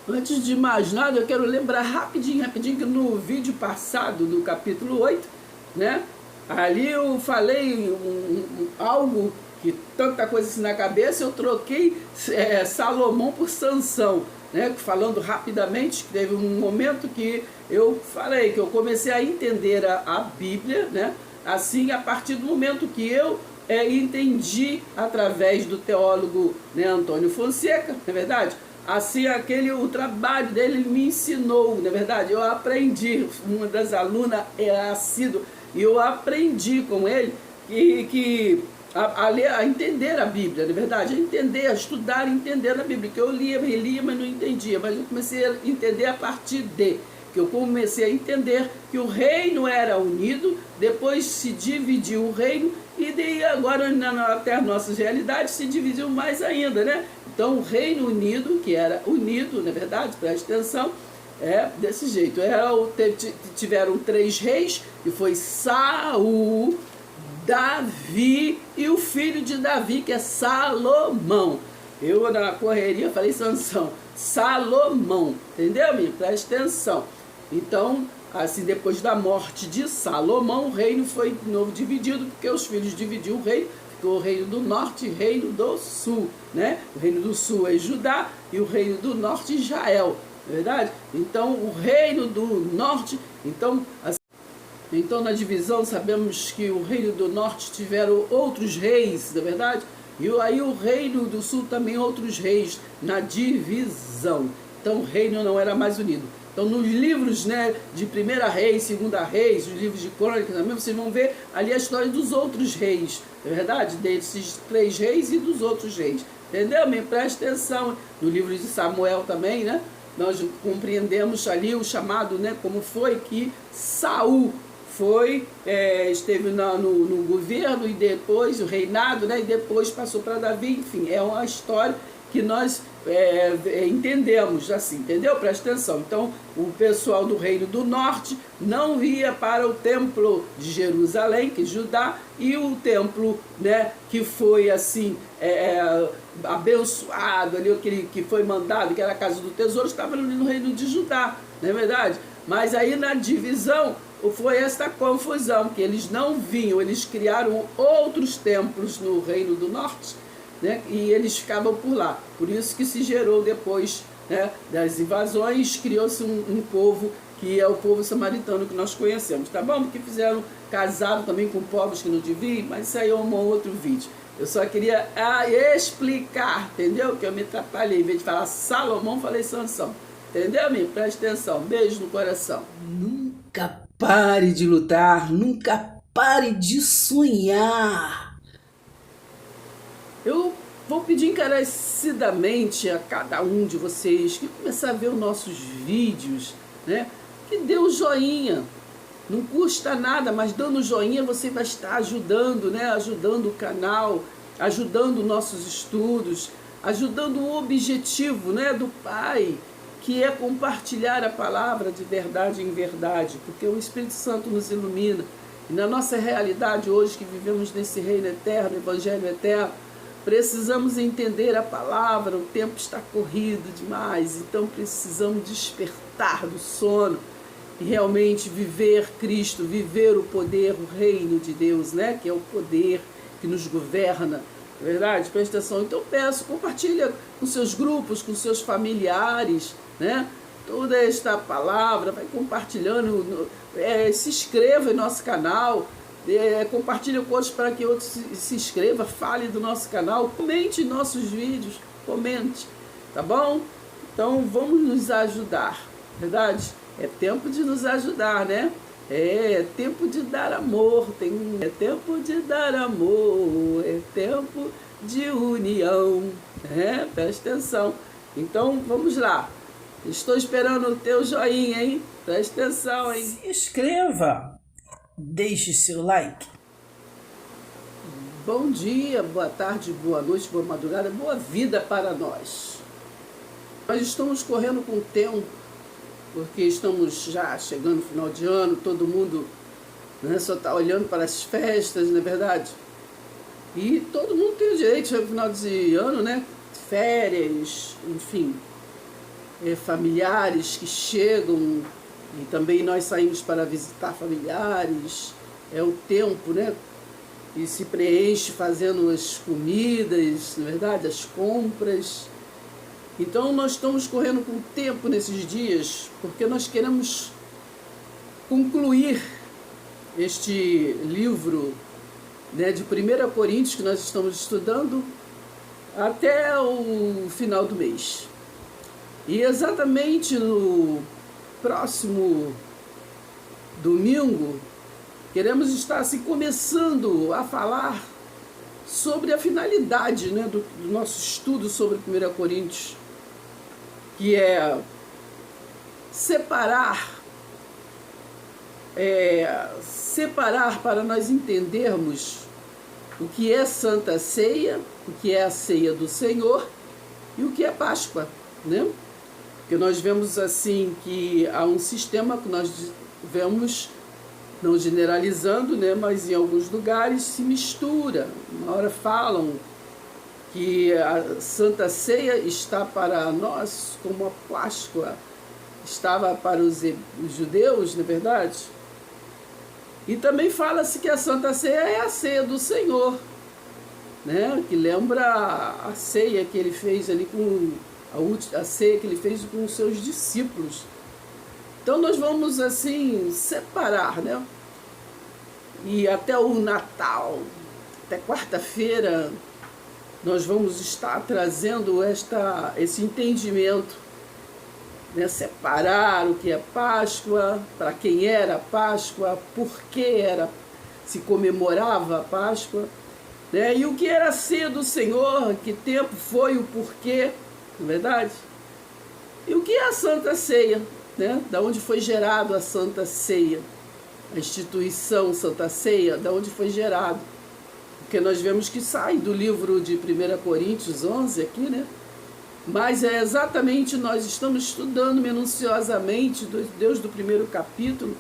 Antes de mais nada, eu quero lembrar rapidinho que no vídeo passado, do capítulo 8, né? Ali eu falei algo que tanta coisa assim na cabeça, eu troquei Salomão por Sansão, né? Falando rapidamente, que teve um momento que eu falei, que eu comecei a entender a Bíblia, né? Assim, a partir do momento que eu entendi através do teólogo, né, Antônio Fonseca, não é verdade? Assim, o trabalho dele me ensinou, na verdade, eu aprendi, uma das alunas é assídua, e eu aprendi com ele a entender a Bíblia, na verdade, a entender, a estudar e entender a Bíblia, que eu lia, relia, mas não entendia, mas eu comecei a entender a partir que eu comecei a entender que o reino era unido, depois se dividiu o reino, e daí agora até as nossas realidades se dividiu mais ainda, né? Então o Reino Unido, que era unido, na verdade, preste atenção, desse jeito. Tiveram 3 reis, que foi Saul, Davi e o filho de Davi, que é Salomão. Eu na correria falei Sansão, Salomão, entendeu, minha? Preste atenção. Então, assim, depois da morte de Salomão, o reino foi de novo dividido, porque os filhos dividiram o reino, ficou o reino do norte e o reino do sul, né? O reino do sul é Judá e o reino do norte Israel, não é verdade? Então, o reino do norte, então na divisão sabemos que o reino do norte tiveram outros reis, não é verdade? E aí o reino do sul também outros reis na divisão. Então o reino não era mais unido. Então nos livros, né, de 1ª Reis, 2ª Reis, os livros de crônicas também, vocês vão ver ali a história dos outros reis, não é verdade? Desses 3 reis e dos outros reis. Entendeu? Me presta atenção. No livro de Samuel também, né? Nós compreendemos ali o chamado, né, como foi que Saul esteve no governo e depois o reinado, né, e depois passou para Davi, enfim, é uma história que nós entendemos assim, entendeu? Presta atenção. Então, o pessoal do reino do norte não ia para o templo de Jerusalém, que é Judá, e o templo, né, que foi assim, abençoado, ali, aquele que foi mandado, que era a casa do tesouro, estava ali no reino de Judá, não é verdade? Mas aí na divisão, foi esta confusão, que eles não vinham, eles criaram outros templos no Reino do Norte, né, e eles ficavam por lá. Por isso que se gerou depois, né, das invasões, criou-se um povo que é o povo samaritano que nós conhecemos, tá bom? Porque casaram também com povos que não deviam, mas isso aí é um outro vídeo. Eu só queria explicar, entendeu? Que eu me atrapalhei, em vez de falar Salomão, falei Sansão. Entendeu, amigo? Presta atenção. Beijo no coração. Nunca pare de lutar, nunca pare de sonhar. Eu vou pedir encarecidamente a cada um de vocês que começar a ver os nossos vídeos, né, que dê o joinha. Não custa nada, mas dando joinha você vai estar ajudando, né, ajudando o canal, ajudando nossos estudos, ajudando o objetivo, né, do Pai, que é compartilhar a palavra de verdade em verdade, porque o Espírito Santo nos ilumina. E na nossa realidade hoje, que vivemos nesse reino eterno, evangelho eterno, precisamos entender a palavra, o tempo está corrido demais, então precisamos despertar do sono e realmente viver Cristo, viver o poder, o reino de Deus, né? Que é o poder que nos governa. É verdade? Presta atenção. Então peço, compartilha com seus grupos, com seus familiares, né? Toda esta palavra, vai compartilhando, se inscreva em nosso canal, compartilhe com outros para que outros se inscrevam, fale do nosso canal, comente nossos vídeos, comente, tá bom? Então vamos nos ajudar, verdade? É tempo de nos ajudar, né? É tempo de dar amor, é tempo de dar amor, é tempo de união, né? Presta atenção. Então, vamos lá. Estou esperando o teu joinha, hein? Presta atenção, hein? Se inscreva, deixe seu like. Bom dia, boa tarde, boa noite, boa madrugada, boa vida para nós. Nós estamos correndo com o tempo, porque estamos já chegando no final de ano, todo mundo, né, só está olhando para as festas, não é verdade? E todo mundo tem o direito, no final de ano, né, férias, enfim. familiares que chegam, e também nós saímos para visitar familiares. É o tempo, né? E se preenche fazendo as comidas, na verdade, as compras. Então nós estamos correndo com o tempo nesses dias, porque nós queremos concluir este livro, né, de 1 Coríntios, que nós estamos estudando, até o final do mês. E exatamente no próximo domingo, queremos estar assim, começando a falar sobre a finalidade, né, do nosso estudo sobre 1 Coríntios, que é separar para nós entendermos o que é Santa Ceia, o que é a ceia do Senhor e o que é Páscoa, né? Porque nós vemos assim que há um sistema que nós vemos, não generalizando, né, mas em alguns lugares se mistura. Uma hora falam que a Santa Ceia está para nós como a Páscoa estava para os judeus, não é verdade? E também fala-se que a Santa Ceia é a ceia do Senhor, né? Que lembra a ceia que ele fez ali com a ceia que ele fez com os seus discípulos. Então nós vamos assim separar, né? E até o Natal, até quarta-feira, nós vamos estar trazendo esse entendimento, né? Separar o que é Páscoa, para quem era a Páscoa, por que se comemorava a Páscoa, né? E o que era a ceia do Senhor, que tempo foi, o porquê, não é verdade? E o que é a Santa Ceia, né? Da onde foi gerado a Santa Ceia, a instituição Santa Ceia, da onde foi gerado? Porque nós vemos que sai do livro de 1 Coríntios 11 aqui, né? Mas é exatamente, nós estamos estudando minuciosamente Deus do primeiro capítulo,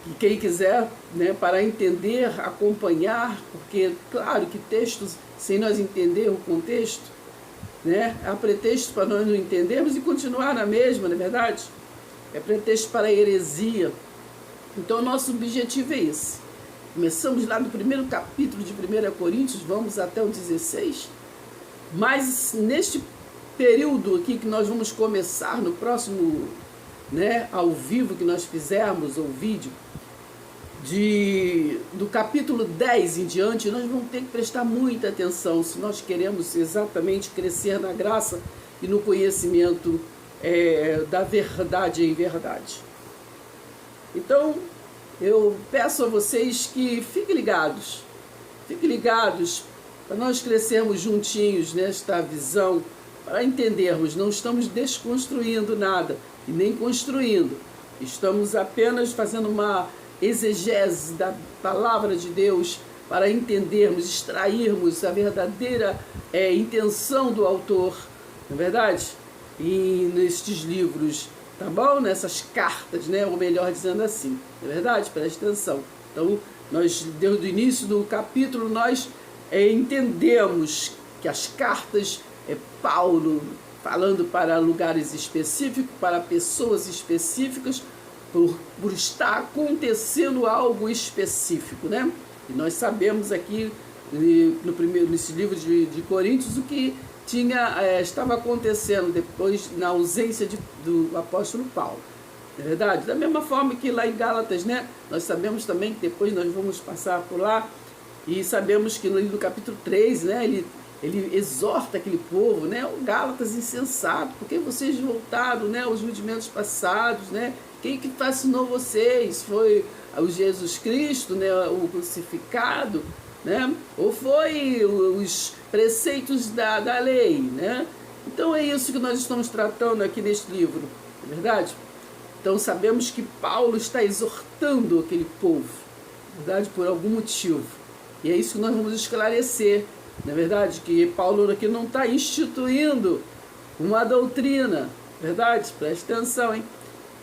e quem quiser, né, para entender, acompanhar, porque claro que textos, sem nós entender o contexto, né, há pretexto para nós não entendermos e continuar na mesma, não é verdade? É pretexto para a heresia. Então nosso objetivo é esse. Começamos lá no primeiro capítulo de 1 Coríntios, vamos até o 16, mas neste período aqui que nós vamos começar no próximo, né, ao vivo que nós fizermos, ou vídeo, do capítulo 10 em diante, nós vamos ter que prestar muita atenção se nós queremos exatamente crescer na graça e no conhecimento da verdade em verdade. Então, eu peço a vocês que fiquem ligados para nós crescermos juntinhos nesta visão, para entendermos, não estamos desconstruindo nada e nem construindo. Estamos apenas fazendo uma exegese da palavra de Deus para entendermos, extrairmos a verdadeira intenção do autor, não é verdade? E nestes livros, tá bom? Nessas cartas, né? Ou melhor dizendo assim, não é verdade? Preste atenção. Então, nós, desde o início do capítulo, nós entendemos que as cartas Paulo falando para lugares específicos, para pessoas específicas, por estar acontecendo algo específico, né? E nós sabemos aqui nesse livro de Coríntios o que estava acontecendo depois na ausência do apóstolo Paulo, não é verdade? Da mesma forma que lá em Gálatas, né? Nós sabemos também que depois nós vamos passar por lá e sabemos que no capítulo 3, né? Ele exorta aquele povo, né? O Gálatas insensato, porque vocês voltaram, né, aos rudimentos passados, né? Quem que fascinou vocês? Foi o Jesus Cristo, né, o crucificado, né? Ou foi os preceitos da lei, né? Então é isso que nós estamos tratando aqui neste livro, não é verdade? Então sabemos que Paulo está exortando aquele povo, na verdade, por algum motivo. E é isso que nós vamos esclarecer. Não é verdade? Que Paulo aqui não está instituindo uma doutrina, verdade? Preste atenção, hein?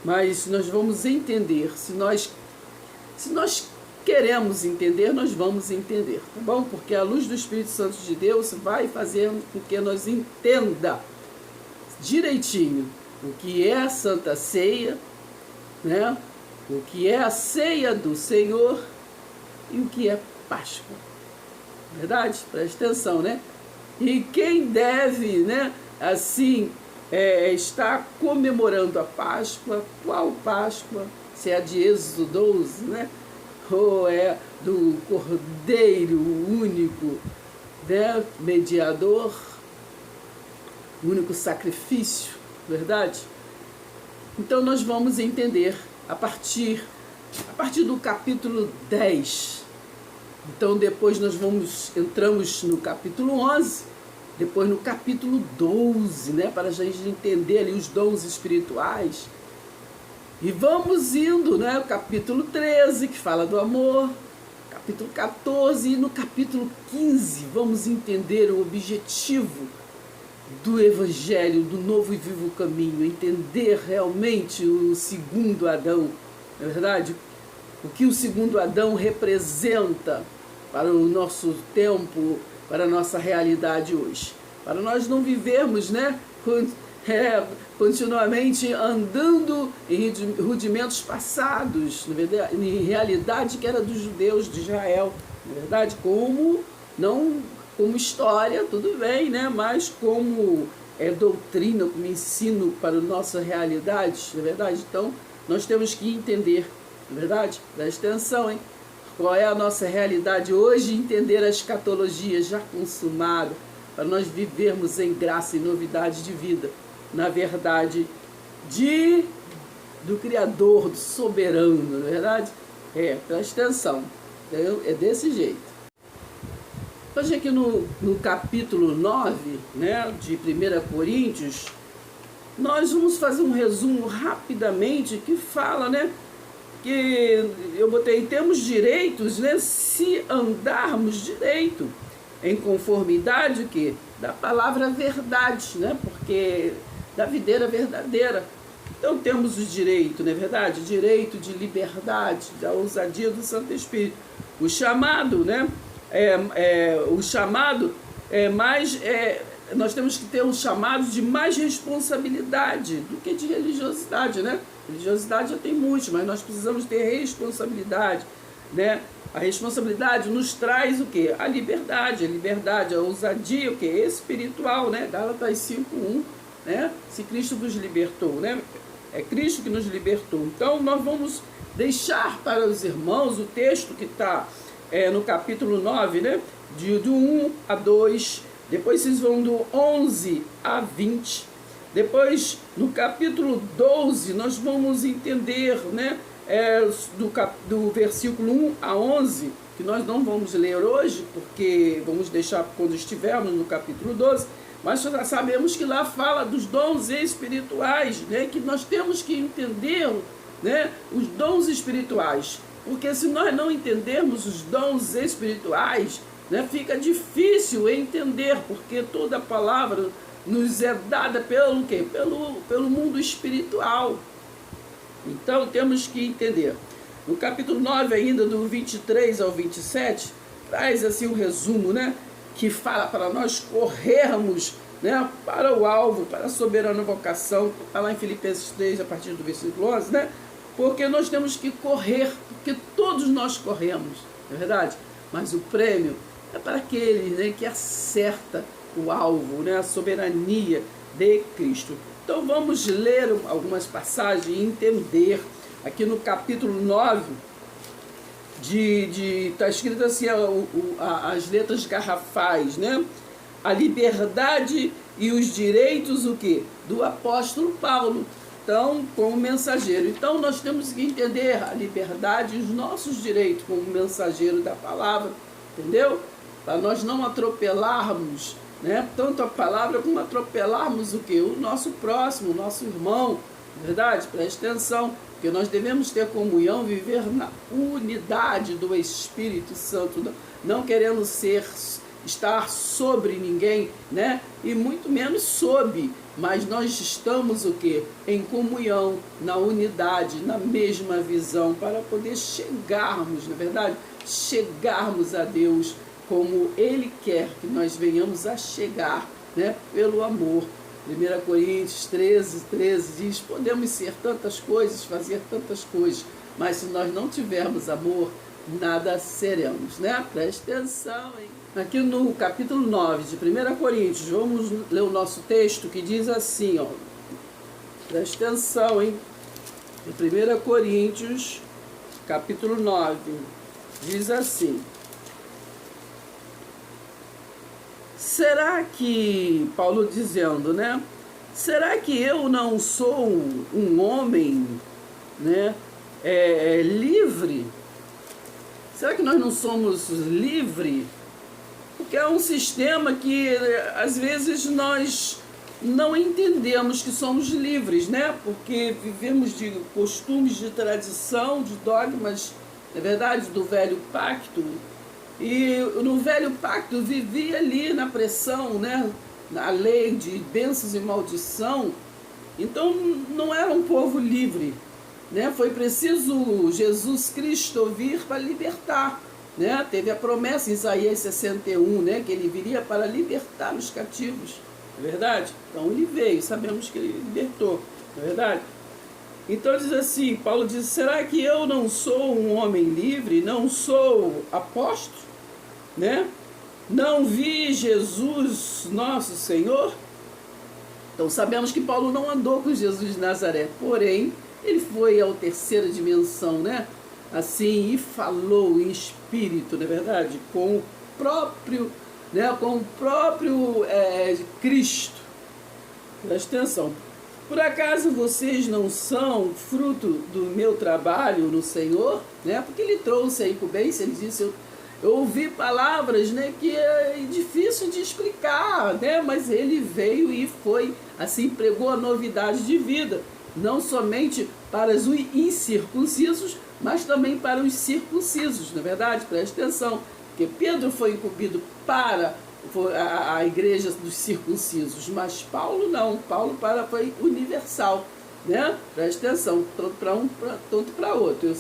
Mas nós vamos entender, se nós queremos entender, nós vamos entender, tá bom? Porque a luz do Espírito Santo de Deus vai fazer com que nós entenda direitinho, o que é a Santa Ceia, né? O que é a ceia do Senhor e o que é Páscoa. Verdade? Presta atenção, né? E quem deve, né, assim, estar comemorando a Páscoa? Qual Páscoa? Se é a de Êxodo 12, né? Ou é do Cordeiro único, né? Mediador, único sacrifício, verdade? Então nós vamos entender a partir do capítulo 10. Então depois nós entramos no capítulo 11, depois no capítulo 12, né, para a gente entender ali os dons espirituais. E vamos indo, né, o capítulo 13, que fala do amor, capítulo 14, e no capítulo 15 vamos entender o objetivo do Evangelho, do novo e vivo caminho, entender realmente o segundo Adão, não é verdade? O que o segundo Adão representa para o nosso tempo, para a nossa realidade hoje. Para nós não vivermos, né, continuamente andando em rudimentos passados, na verdade, em realidade que era dos judeus de Israel, na verdade, como história, tudo bem, né? Mas como doutrina, como ensino para a nossa realidade, na verdade, então nós temos que entender, na verdade, presta atenção, hein? Qual é a nossa realidade hoje, entender a escatologia já consumada, para nós vivermos em graça e novidade de vida, na verdade, do Criador, do soberano, não é verdade? Presta atenção, é desse jeito. Hoje aqui no capítulo 9, né, de 1 Coríntios, nós vamos fazer um resumo rapidamente que fala, né, que eu botei, temos direitos, né, se andarmos direito, em conformidade que da palavra verdade, né, porque da videira verdadeira. Então temos o direito, não é verdade? Direito de liberdade, da ousadia do Santo Espírito. O chamado, né? O chamado nós temos que ter um chamado de mais responsabilidade do que de religiosidade, né? Religiosidade já tem muitos, mas nós precisamos ter responsabilidade, né? A responsabilidade nos traz o quê? A liberdade, a ousadia, o quê? Espiritual, né? Gálatas 5:1, né? Se Cristo nos libertou, né? É Cristo que nos libertou. Então nós vamos deixar para os irmãos o texto que está no capítulo 9, né? Do 1 a 2, depois vocês vão do 11 a 20, depois no capítulo 12 nós vamos entender, né? Do versículo 1 a 11, que nós não vamos ler hoje, porque vamos deixar quando estivermos no capítulo 12, mas já sabemos que lá fala dos dons espirituais, né? Que nós temos que entender, né? Os dons espirituais. Porque se nós não entendermos os dons espirituais, né, fica difícil entender, porque toda a palavra nos é dada pelo quê? Pelo mundo espiritual. Então temos que entender. No capítulo 9 ainda, do 23 ao 27, traz assim um resumo, né, que fala para nós corrermos, né, para o alvo, para a soberana vocação. Está lá em Filipenses 3, a partir do versículo 11, né? Porque nós temos que correr, porque todos nós corremos, não é verdade? Mas o prêmio é para aquele, né, que acerta o alvo, né, a soberania de Cristo. Então vamos ler algumas passagens e entender. Aqui no capítulo 9, está escrito assim, as letras garrafais, né? A liberdade e os direitos, o quê? Do apóstolo Paulo. Então, como mensageiro. Então, nós temos que entender a liberdade e os nossos direitos como mensageiro da palavra, entendeu? Para nós não atropelarmos, né, tanto a palavra como atropelarmos o quê? O nosso próximo, o nosso irmão, verdade? Preste atenção, porque nós devemos ter comunhão, viver na unidade do Espírito Santo, não querendo estar sobre ninguém, né? E muito menos sob, mas nós estamos o quê? Em comunhão, na unidade, na mesma visão, para poder chegarmos, na verdade, chegarmos a Deus como Ele quer que nós venhamos a chegar, né? Pelo amor 1 Coríntios 13, 13 diz: podemos ser tantas coisas, fazer tantas coisas, mas se nós não tivermos amor, nada seremos, né? Preste atenção, hein? Aqui no capítulo 9 de 1 Coríntios, vamos ler o nosso texto que diz assim, ó. Preste atenção, hein? Em 1 Coríntios, capítulo 9, diz assim: será que, Paulo dizendo, né? Será que eu não sou um homem, né, livre? Será que nós não somos livres? Porque é um sistema que, às vezes, nós não entendemos que somos livres, né? Porque vivemos de costumes, de tradição, de dogmas, na verdade, do velho pacto. E no velho pacto vivia ali na pressão, né? Na lei de bênçãos e maldição. Então não era um povo livre, né? Foi preciso Jesus Cristo vir para libertar, né? Teve a promessa em Isaías 61, né? Que ele viria para libertar os cativos, não é verdade? Então ele veio, sabemos que ele libertou, não é verdade? Então diz assim, Paulo diz: será que eu não sou um homem livre? Não sou apóstolo? Né? Não vi Jesus nosso Senhor? Então sabemos que Paulo não andou com Jesus de Nazaré, porém ele foi à terceira dimensão, né? Assim, e falou em espírito, não é verdade? Com o próprio, né? Com o próprio Cristo. Presta atenção. Por acaso vocês não são fruto do meu trabalho no Senhor? Né? Porque ele trouxe a incumbência, ele disse: eu ouvi palavras, né, que é difícil de explicar, né, mas ele veio e foi, assim, pregou a novidade de vida, não somente para os incircuncisos, mas também para os circuncisos, não é verdade? Preste atenção, porque Pedro foi incumbido para a igreja dos circuncisos, mas Paulo não, Paulo foi universal, né? Preste atenção, tanto para um, tanto para outro.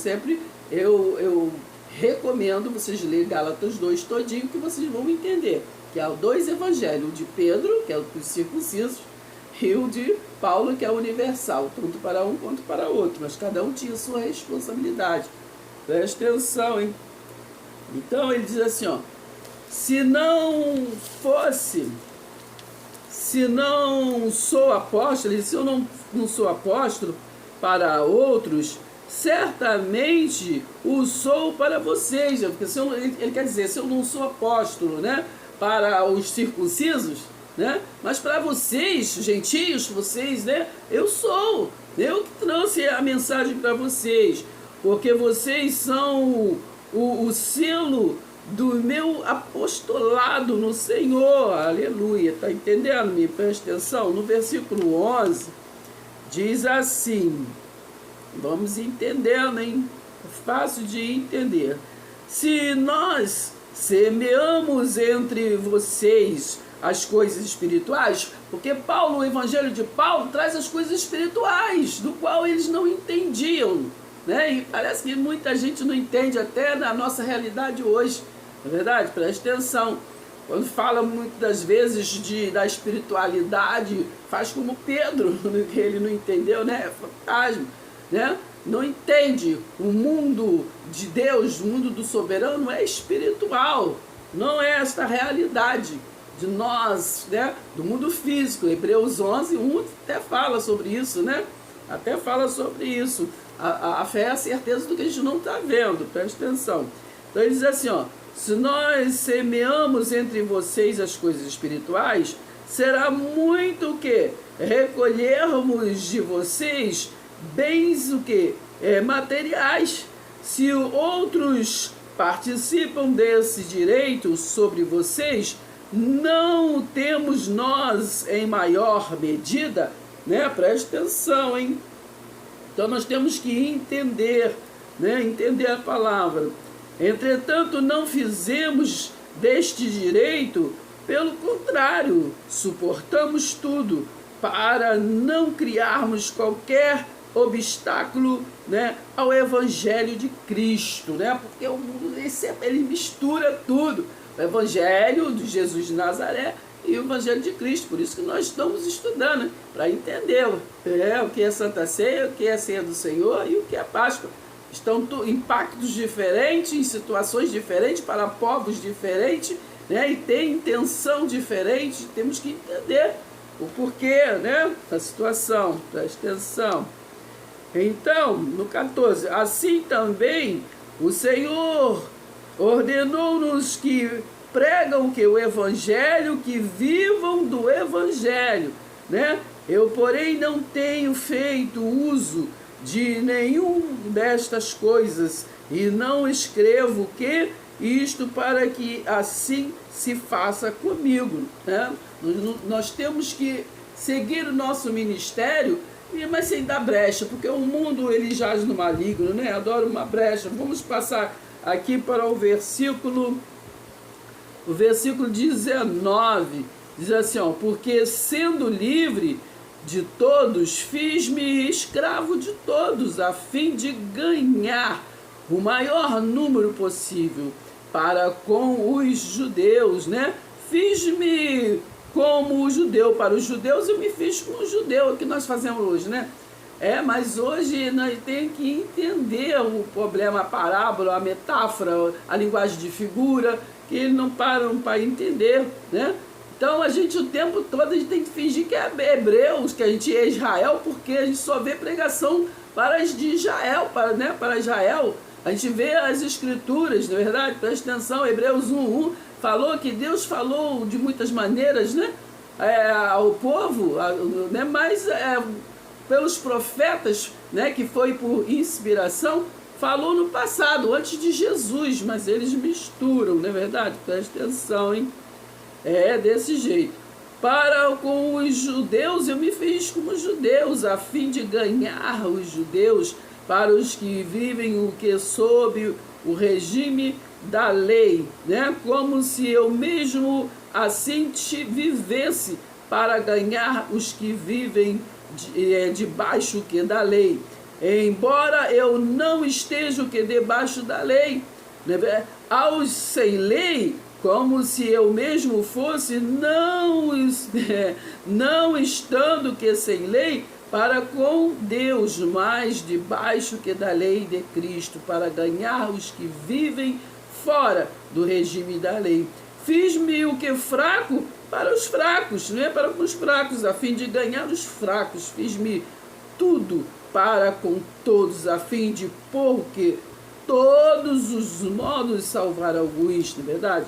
Eu recomendo vocês lerem Gálatas 2 todinho, que vocês vão entender que há dois evangelhos, o de Pedro, que é o dos circuncisos, e o de Paulo, que é universal, tanto para um quanto para outro, mas cada um tinha sua responsabilidade. Preste atenção, hein? Então ele diz assim, ó: se não sou apóstolo, ele diz: se eu não sou apóstolo para outros, certamente o sou para vocês. Porque ele quer dizer, se eu não sou apóstolo, né, para os circuncisos, né, mas para vocês, gentios, vocês, né, eu sou. Eu que trouxe a mensagem para vocês, porque vocês são o selo do meu apostolado no Senhor. Aleluia. Está entendendo? Me preste atenção. No versículo 11 diz assim, vamos entendendo, hein? É fácil de entender. Se nós semeamos entre vocês as coisas espirituais, porque o evangelho de Paulo traz as coisas espirituais, do qual eles não entendiam, né? E parece que muita gente não entende até na nossa realidade hoje, não é verdade? Preste atenção. Quando fala muitas vezes da espiritualidade, faz como Pedro, que ele não entendeu, né? É fantasma, né? Não entende. O mundo de Deus, o mundo do soberano é espiritual, não é esta realidade de nós, né? Do mundo físico. Hebreus 11, 1 até fala sobre isso, né? Até fala sobre isso. A fé é a certeza do que a gente não está vendo, preste atenção. Então ele diz assim, ó: se nós semeamos entre vocês as coisas espirituais, será muito o que? Recolhermos de vocês bens o que? Materiais. Se outros participam desse direito sobre vocês, não temos nós em maior medida, né? Preste atenção, hein? Então nós temos que entender, né? Entender a palavra. Entretanto, não fizemos deste direito, pelo contrário, suportamos tudo para não criarmos qualquer obstáculo, né, ao evangelho de Cristo, né? Porque o mundo ele mistura tudo, o evangelho de Jesus de Nazaré e o Evangelho de Cristo. Por isso que nós estamos estudando, né? Para entendê-lo. O que é Santa Ceia, o que é a Ceia do Senhor e o que é Páscoa. Estão impactos diferentes, em situações diferentes, para povos diferentes, né? E tem intenção diferente. Temos que entender o porquê, né? Da situação. Presta atenção. Então, no 14, assim também o Senhor ordenou-nos que pregam que o Evangelho, que vivam do Evangelho, né? Eu, porém, não tenho feito uso de nenhum destas coisas e não escrevo que isto para que assim se faça comigo, né? Nós temos que seguir o nosso ministério, mas sem dar brecha, porque o mundo ele jaz no maligno, né? Adora uma brecha. Vamos passar aqui para o versículo 19, diz assim, ó, porque sendo livre de todos, fiz-me escravo de todos, a fim de ganhar o maior número possível para com os judeus, né? Fiz-me como o judeu, para os judeus eu me fiz como judeu, o que nós fazemos hoje, né? Mas hoje nós temos que entender o problema, a parábola, a metáfora, a linguagem de figura, que eles não param para entender, né? Então a gente o tempo todo a gente tem que fingir que é hebreus, que a gente é Israel, porque a gente só vê pregação para as de Israel, para Israel. A gente vê as escrituras, não é verdade? Presta atenção, Hebreus 1:1 falou que Deus falou de muitas maneiras, né? Ao povo, né? Mas pelos profetas, né? Que foi por inspiração, falou no passado, antes de Jesus, mas eles misturam, não é verdade? Presta atenção, hein? É desse jeito. Para com os judeus, eu me fiz como judeus, a fim de ganhar os judeus, para os que vivem o que sob o regime da lei, né? Como se eu mesmo assim vivesse para ganhar os que vivem debaixo que da lei. Embora eu não esteja o que debaixo da lei, né? Aos sem lei, como se eu mesmo fosse, não estando que sem lei, para com Deus, mas debaixo que da lei de Cristo, para ganhar os que vivem fora do regime da lei. Fiz-me o que fraco para os fracos, não é para os fracos, a fim de ganhar os fracos. Fiz-me tudo para com todos, a fim de por que todos os modos salvar alguns, não é verdade?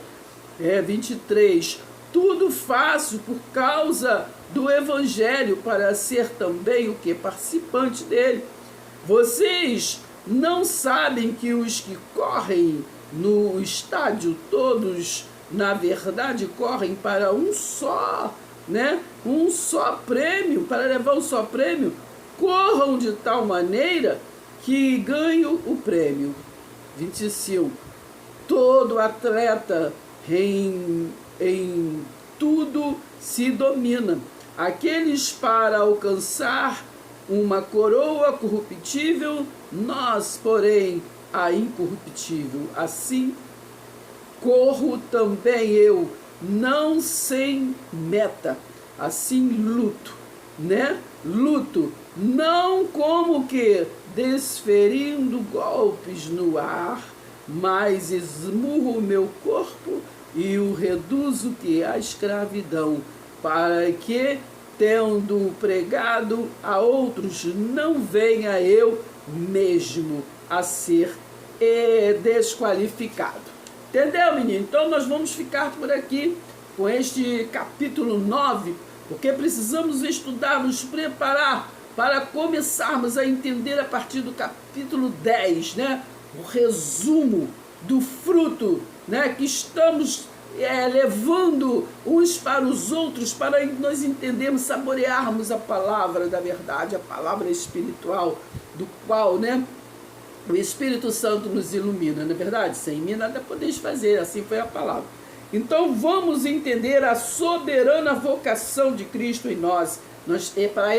23. Tudo faço por causa do Evangelho, para ser também o que? Participante dele. Vocês não sabem que os que correm no estádio, todos, na verdade, correm para um só, né? Um só prêmio, para levar um só prêmio, corram de tal maneira que ganham o prêmio. 25. Todo atleta em tudo se domina. Aqueles para alcançar uma coroa corruptível, nós, porém, a incorruptível. Assim corro também eu, não sem meta. Assim luto, né? Luto, não como que desferindo golpes no ar, mas esmurro o meu corpo e o reduzo que a escravidão, para que, tendo pregado a outros, não venha eu mesmo a ser desqualificado. Entendeu, menino? Então nós vamos ficar por aqui com este capítulo 9, porque precisamos estudar, nos preparar para começarmos a entender a partir do capítulo 10, né? O resumo do fruto, né? Que estamos levando uns para os outros, para nós entendermos, saborearmos a palavra da verdade, a palavra espiritual, do qual, né, o Espírito Santo nos ilumina, não é verdade? Sem mim nada podeis fazer, assim foi a palavra. Então vamos entender a soberana vocação de Cristo em nós. É para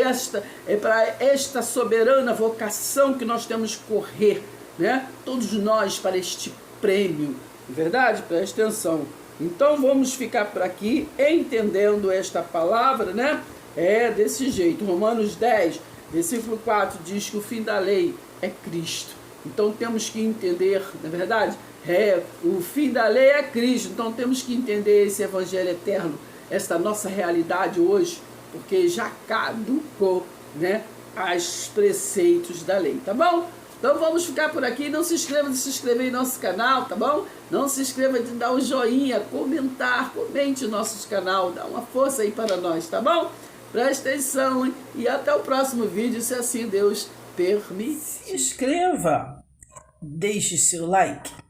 esta soberana vocação que nós temos que correr, né? Todos nós para este prêmio, não é verdade? Presta atenção. Então vamos ficar por aqui entendendo esta palavra, né? É desse jeito. Romanos 10, versículo 4 diz que o fim da lei é Cristo. Então temos que entender, não é verdade? O fim da lei é Cristo. Então temos que entender esse evangelho eterno, esta nossa realidade hoje, porque já caducou, né, os preceitos da lei, tá bom? Então vamos ficar por aqui. Não se inscreva de se inscrever em nosso canal, tá bom? Não se inscreva de dar um joinha, comentar, comente o nosso canal, dá uma força aí para nós, tá bom? Preste atenção, hein? E até o próximo vídeo, se assim Deus permitir. Se inscreva, deixe seu like.